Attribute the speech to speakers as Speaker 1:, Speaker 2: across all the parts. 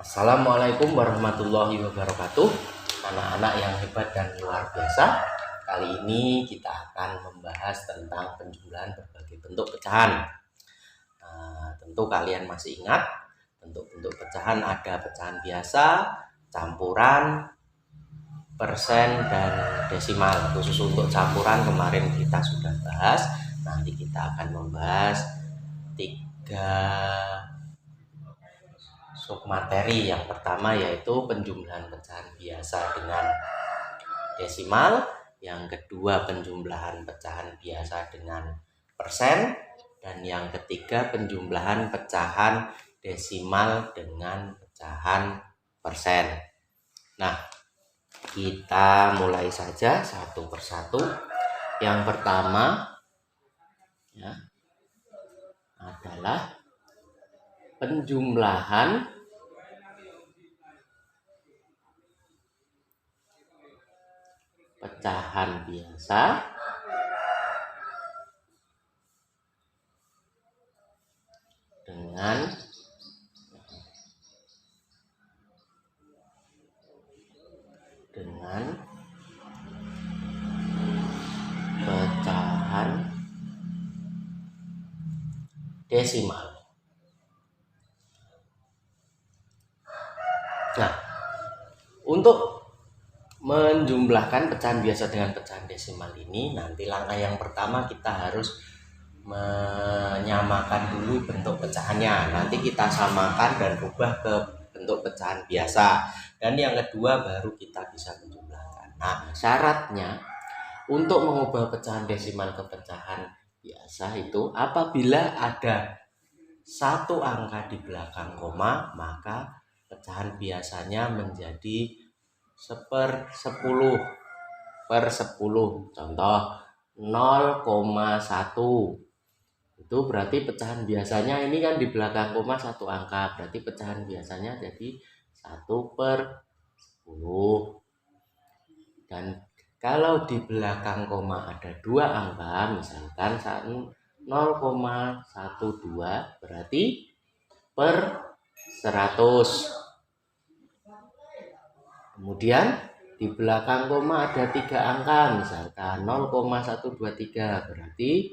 Speaker 1: Assalamualaikum warahmatullahi wabarakatuh. Anak-anak yang hebat dan luar biasa, kali ini kita akan membahas tentang penjumlahan berbagai bentuk pecahan. Tentu kalian masih ingat bentuk-bentuk pecahan ada pecahan biasa, campuran, persen, dan desimal. Khusus untuk campuran kemarin kita sudah bahas. Nanti kita akan membahas 3 submateri. Yang pertama yaitu penjumlahan pecahan biasa dengan desimal, yang kedua penjumlahan pecahan biasa dengan persen, dan yang ketiga penjumlahan pecahan desimal dengan pecahan persen. Nah, kita mulai saja satu persatu. Yang pertama ya, adalah penjumlahan pecahan biasa dengan pecahan desimal. Nah, untuk menjumlahkan pecahan biasa dengan pecahan desimal ini, nanti langkah yang pertama kita harus menyamakan dulu bentuk pecahannya. Nanti kita samakan dan rubah ke bentuk pecahan biasa. Dan yang kedua baru kita bisa menjumlahkan. Nah, syaratnya untuk mengubah pecahan desimal ke pecahan biasa itu apabila ada satu angka di belakang koma, maka pecahan biasanya menjadi 1/10. Contoh 0,1. Itu berarti pecahan biasanya ini kan di belakang koma satu angka, berarti pecahan biasanya jadi 1/10. Dan kalau di belakang koma ada 2 angka, misalkan 0,12, berarti per 100. Kemudian di belakang koma ada 3 angka, misalkan 0,123, berarti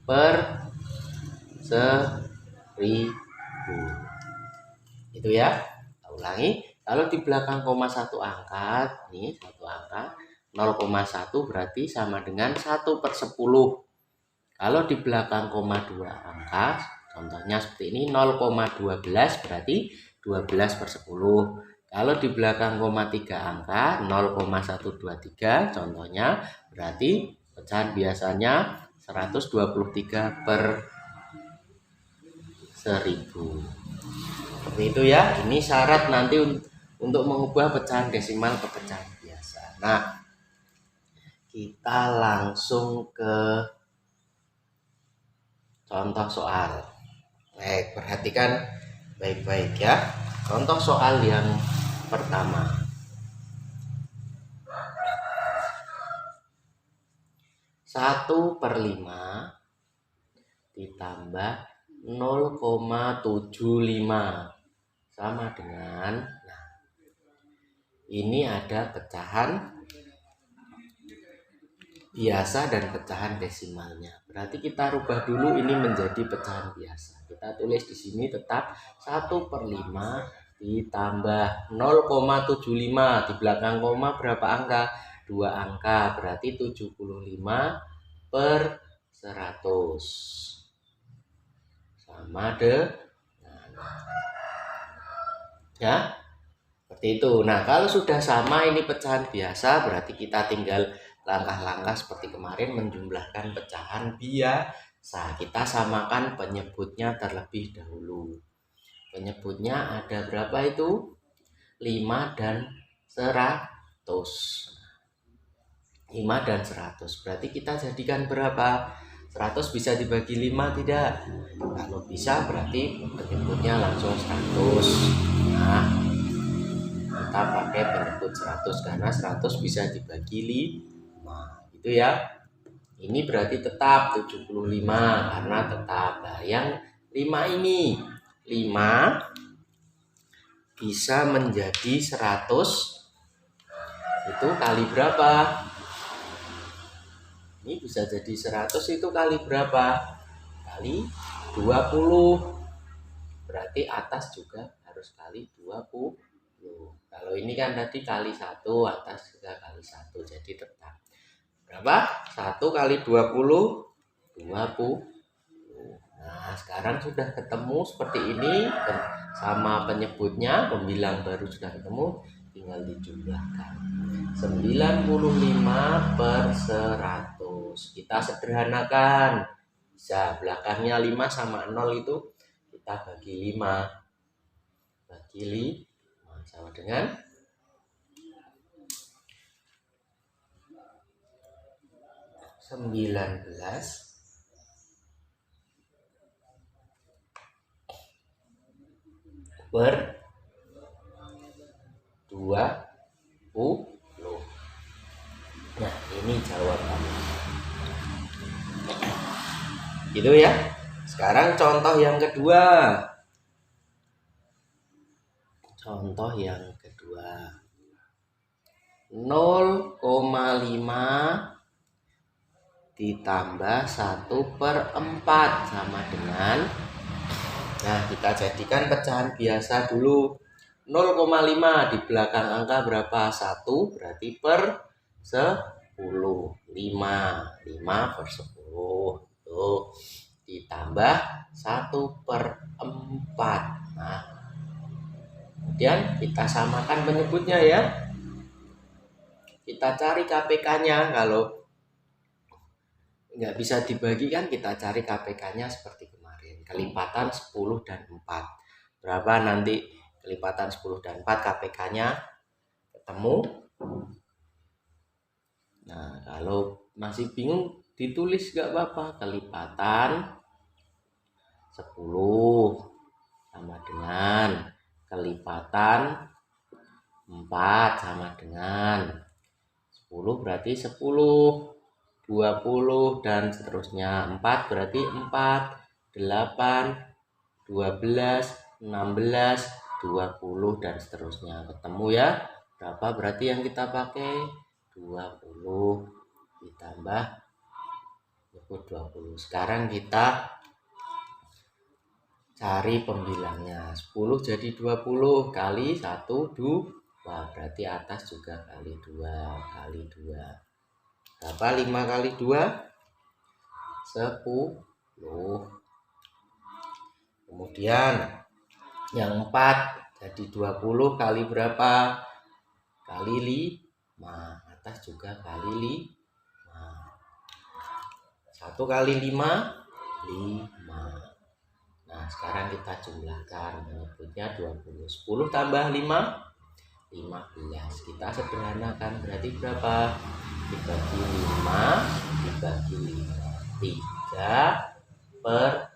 Speaker 1: per 1000. Itu ya. Kita ulangi. Kalau di belakang koma satu angka, nih satu angka 0,1 berarti sama dengan 1/10. Kalau di belakang koma 2 angka, contohnya seperti ini 0,12 berarti 12/10. Kalau di belakang koma 3 angka 0,123 contohnya berarti pecahan biasanya 123/1000. Seperti itu ya. Ini syarat nanti untuk mengubah pecahan desimal ke pecahan biasa. Nah, kita langsung ke contoh soal. Baik, perhatikan baik-baik ya. Contoh soal yang pertama. 1/5 ditambah 0,75 sama dengan, nah, ini ada pecahan biasa dan pecahan desimalnya. Berarti kita rubah dulu ini menjadi pecahan biasa. Kita tulis di sini tetap 1/5 ditambah 0,75. Di belakang koma berapa angka? 2 angka, berarti 75/100 sama dengan, ya, seperti itu. Nah, kalau sudah sama ini pecahan biasa, berarti kita tinggal langkah-langkah seperti kemarin menjumlahkan pecahan biasa. Kita samakan penyebutnya terlebih dahulu. Penyebutnya ada berapa itu? 5 dan 100. 5 dan 100. Berarti kita jadikan berapa? 100 bisa dibagi 5 tidak? Kalau bisa berarti penyebutnya langsung 100. Nah, kita pakai penyebut 100 karena 100 bisa dibagi 5. Itu ya. Ini berarti tetap 75 karena tetap. Nah, yang 5 ini 5 bisa menjadi 100 itu kali berapa? Ini bisa jadi 100 itu kali berapa? Kali 20. Berarti atas juga harus kali 20. Kalau ini kan tadi kali 1, atas juga kali 1. Jadi tetap. Berapa? 1 kali 20, 20. Nah, sekarang sudah ketemu seperti ini sama penyebutnya, pembilang baru sudah ketemu, tinggal dijumlahkan. 95 per 100. Kita sederhanakan. Bisa belakangnya 5 sama 0 itu kita bagi 5. Bagi 5 sama dengan 19 per 20. Nah, ini jawabannya. Gitu ya. Sekarang contoh yang kedua. Contoh yang kedua. 0,5 ditambah 1/4 sama dengan, nah kita jadikan pecahan biasa dulu. 0,5 di belakang angka berapa? 1 berarti per 10. 5 per 10 tuh ditambah 1/4. Nah, kemudian kita samakan penyebutnya ya. Kita cari KPK-nya. Kalau nggak bisa dibagikan, kita cari KPK-nya seperti kemarin. Kelipatan 10 dan 4. Berapa nanti kelipatan 10 dan 4 KPK-nya? Ketemu. Nah, kalau masih bingung ditulis nggak apa-apa. Kelipatan 10 sama dengan kelipatan 4 sama dengan 10 berarti 10, 20 dan seterusnya. 4 berarti 4, 8, 12, 16, 20 dan seterusnya. Ketemu ya. Berapa berarti yang kita pakai? 20 ditambah 20. Sekarang kita cari pembilangnya. 10 jadi 20 kali 1, 2. Berarti atas juga kali 2. Kali 2. Berapa 5 kali 2? 10. Kemudian yang 4 jadi 20 kali berapa? Kali 5. Atas juga kali 5. 1 kali 5, 5. Nah, sekarang kita jumlahkan. Penyebutnya 20. 10 tambah 5, 15. Kita sederhanakan. Berarti berapa? Dibagi 5, dibagi 5. 3/4.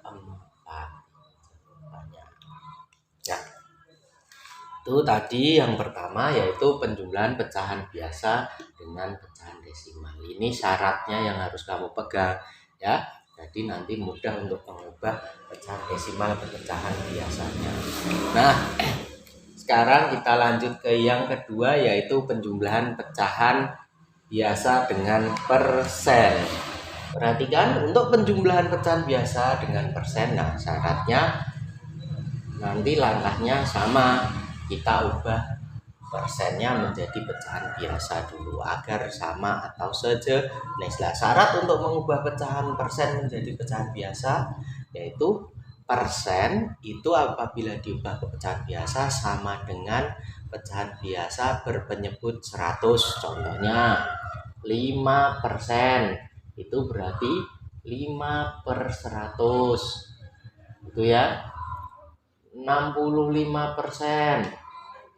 Speaker 1: Ya. Itu tadi yang pertama, yaitu penjumlahan pecahan biasa dengan pecahan desimal. Ini syaratnya yang harus kamu pegang ya. Jadi nanti mudah untuk mengubah pecahan desimal ke pecahan biasanya. Nah, sekarang kita lanjut ke yang kedua, yaitu penjumlahan pecahan biasa dengan persen. Perhatikan, untuk penjumlahan pecahan biasa dengan persen, nah syaratnya nanti langkahnya sama. Kita ubah persennya menjadi pecahan biasa dulu agar sama atau sejenis. Syarat untuk mengubah pecahan persen menjadi pecahan biasa yaitu persen itu apabila diubah ke pecahan biasa sama dengan pecahan biasa berpenyebut 100. Contohnya 5% itu berarti 5/100 itu ya. 65%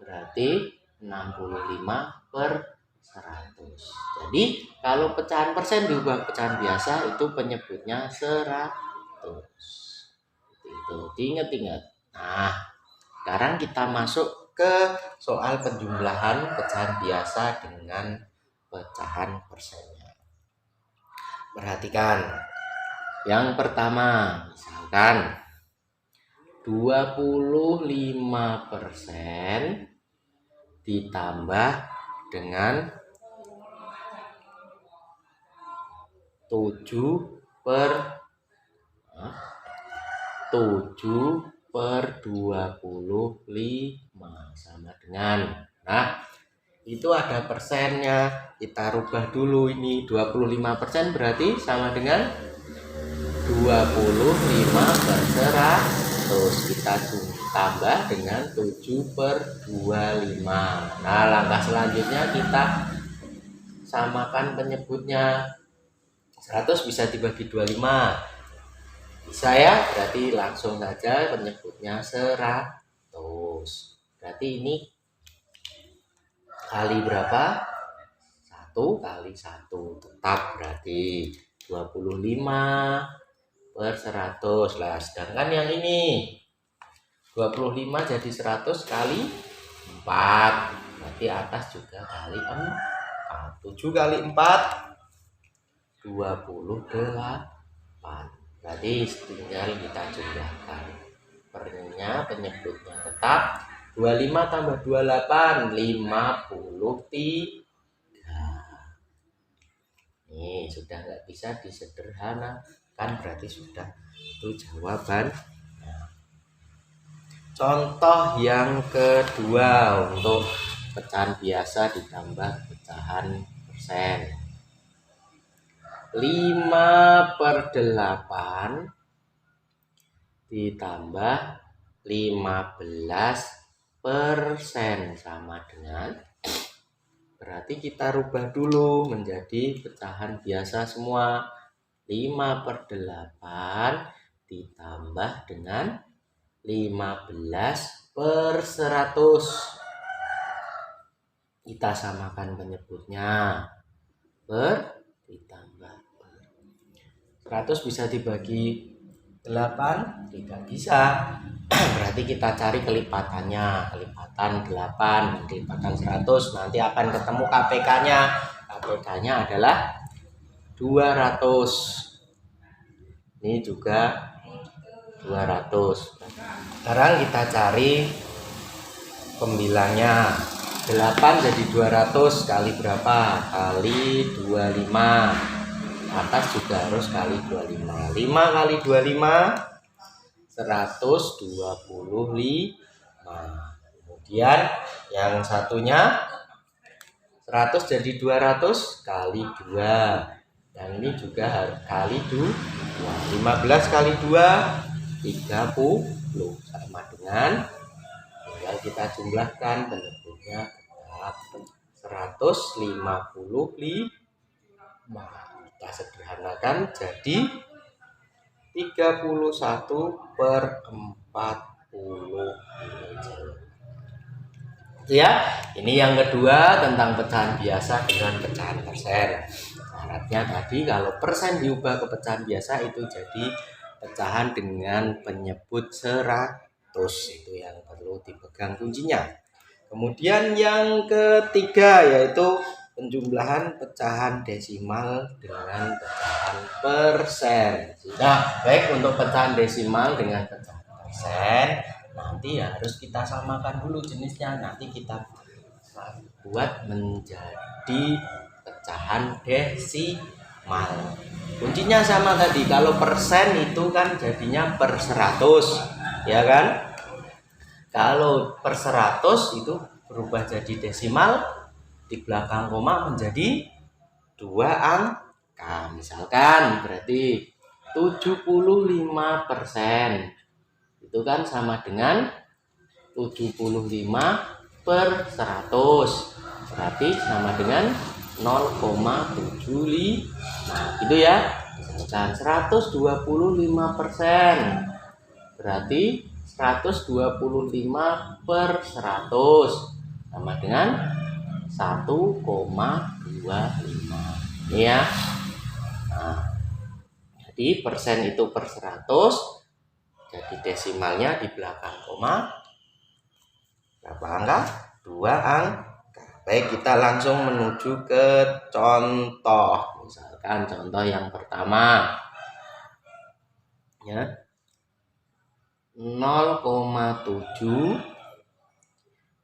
Speaker 1: berarti 65/100. Jadi kalau pecahan persen diubah pecahan biasa itu penyebutnya 100. Itu diingat-ingat. Nah, sekarang kita masuk ke soal penjumlahan pecahan biasa dengan pecahan persennya. Perhatikan. Yang pertama, misalkan 25% ditambah dengan 7/25 sama dengan, nah itu ada persennya, kita rubah dulu. Ini 25% berarti sama dengan 25/100, kita tambah dengan 7/25. Nah, langkah selanjutnya kita samakan penyebutnya. 100 bisa dibagi 25, bisa ya, berarti langsung saja penyebutnya 100. Berarti ini kali berapa? 1 kali 1 tetap berarti 25/100 lah. Sedangkan yang ini 25 jadi 100 kali 4, berarti atas juga kali 4. 7 kali 4 28, berarti tinggal kita jumlahkan. Penyebutnya tetap 25 tambah 28 53. Ini sudah nggak bisa disederhanakan, berarti sudah itu jawaban. Contoh yang kedua untuk pecahan biasa ditambah pecahan persen. 5/8 ditambah 15% sama dengan, berarti kita rubah dulu menjadi pecahan biasa semua. 5/8 ditambah dengan 15/100, kita samakan penyebutnya. Ditambah 100 bisa dibagi 8? Tidak bisa. Berarti kita cari kelipatannya. Kelipatan 8, kelipatan 100. Nanti akan ketemu KPK-nya. KPK-nya adalah 200. Ini juga 200. Sekarang kita cari pembilangnya. 8 jadi 200 kali berapa? Kali 25. Atas juga harus kali 25. 5 kali 25 125. Kemudian yang satunya 100 jadi 200 kali 2. Yang ini juga harus kali 2. 15 kali 2 30 sama dengan, tinggal kita jumlahkan penyebutnya tetap 155. Kita sederhanakan jadi 31/40. Ya, ini yang kedua tentang pecahan biasa dengan pecahan persen. Syaratnya tadi kalau persen diubah ke pecahan biasa itu jadi pecahan dengan penyebut 100. Itu yang perlu dipegang kuncinya. Kemudian yang ketiga yaitu penjumlahan pecahan desimal dengan pecahan persen. Nah, baik, untuk pecahan desimal dengan pecahan persen nanti harus kita samakan dulu jenisnya. Nanti kita buat menjadi pecahan desimal. Kuncinya sama tadi, kalau persen itu kan jadinya per 100, ya kan? Kalau per 100 itu berubah jadi desimal, di belakang koma menjadi 2 angka. Misalkan berarti 75%. Itu kan sama dengan 75/100. Berarti sama dengan 0,75. Nah, gitu ya. Misalkan 125%. Berarti 125/100 sama dengan 1,25. Ini ya. Nah, jadi persen itu per 100. Jadi desimalnya di belakang koma berapa angka? 2 angka. Baik, kita langsung menuju ke contoh. Misalkan jumlahkan. Contoh yang pertama ya, 0,7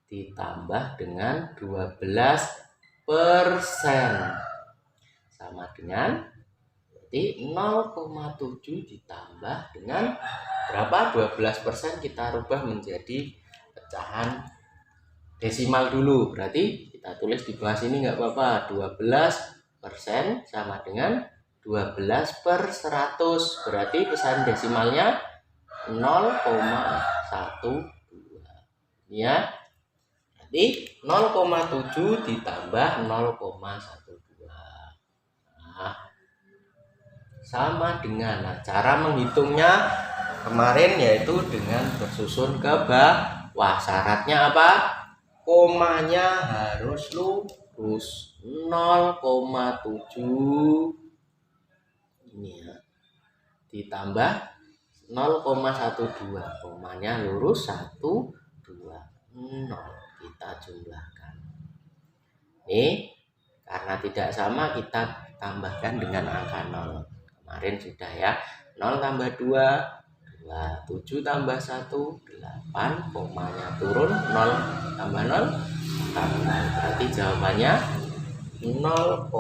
Speaker 1: ditambah dengan 12% sama dengan berarti 0,7 ditambah dengan berapa? 12%. Kita rubah menjadi pecahan desimal dulu. Berarti kita tulis di bawah sini nggak apa-apa. 12% sama dengan 12/100. Berarti pecahan desimalnya 0,12 ya. Jadi 0,7 ditambah 0,12 sama dengan, cara menghitungnya kemarin yaitu dengan bersusun ke bawah. Syaratnya apa? Komanya harus lurus. 0,7 ini ya, ditambah 0,12, komanya lurus 1, 2, 0. Kita jumlahkan. Ini karena tidak sama kita tambahkan dengan angka 0. Kemarin sudah ya. 0 tambah 2, 7 tambah 1, 8, komanya turun, 0 tambah 0, tambah 0. Berarti jawabannya 0,82.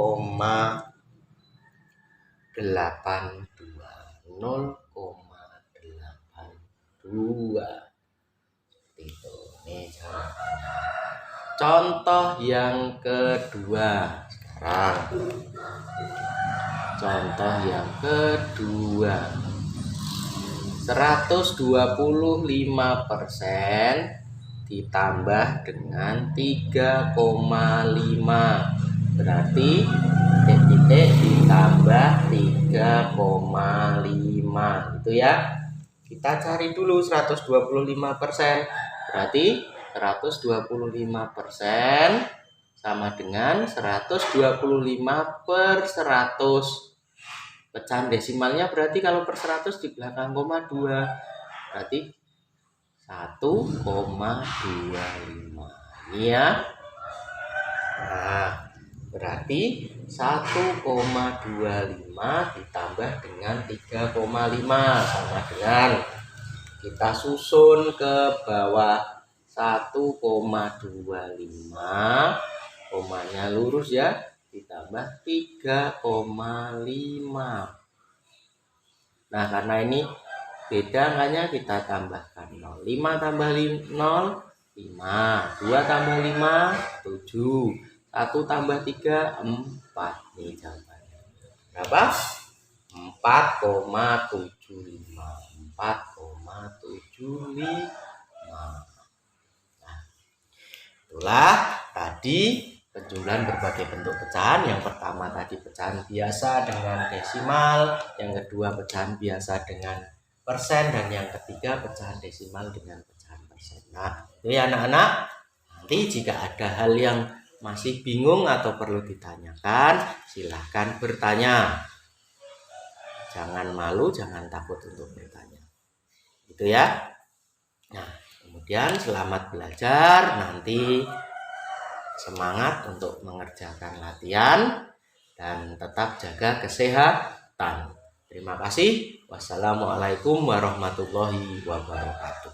Speaker 1: 0,82. Seperti itu. Nih jawabannya. Contoh yang kedua sekarang. Contoh yang kedua, 125% ditambah dengan 3,5. Berarti titik ditambah 3,5 itu ya. Kita cari dulu 125%. Berarti 125% sama dengan 125/100. Pecahan desimalnya berarti kalau per 100 di belakang koma 2, berarti 1,25 ya. Nah, berarti 1,25 ditambah dengan 3,5 sama dengan, kita susun ke bawah, 1,25, komanya lurus ya, ditambah 3,5. Nah, karena ini beda angkanya, kita tambahkan 0. 5 tambah 0, 5. 2 tambah 5, 7. 1 tambah 3, 4. Nih jawabannya. Berapa? 4,75. 4,75. Nah, itulah tadi penjumlahan berbagai bentuk pecahan. Yang pertama tadi pecahan biasa dengan desimal, yang kedua pecahan biasa dengan persen, dan yang ketiga pecahan desimal dengan pecahan persen. Nah, itu ya anak-anak. Nanti jika ada hal yang masih bingung atau perlu ditanyakan, silahkan bertanya. Jangan malu, jangan takut untuk bertanya. Gitu ya. Nah, kemudian selamat belajar. Nanti semangat untuk mengerjakan latihan dan tetap jaga kesehatan. Terima kasih. Wassalamualaikum warahmatullahi wabarakatuh.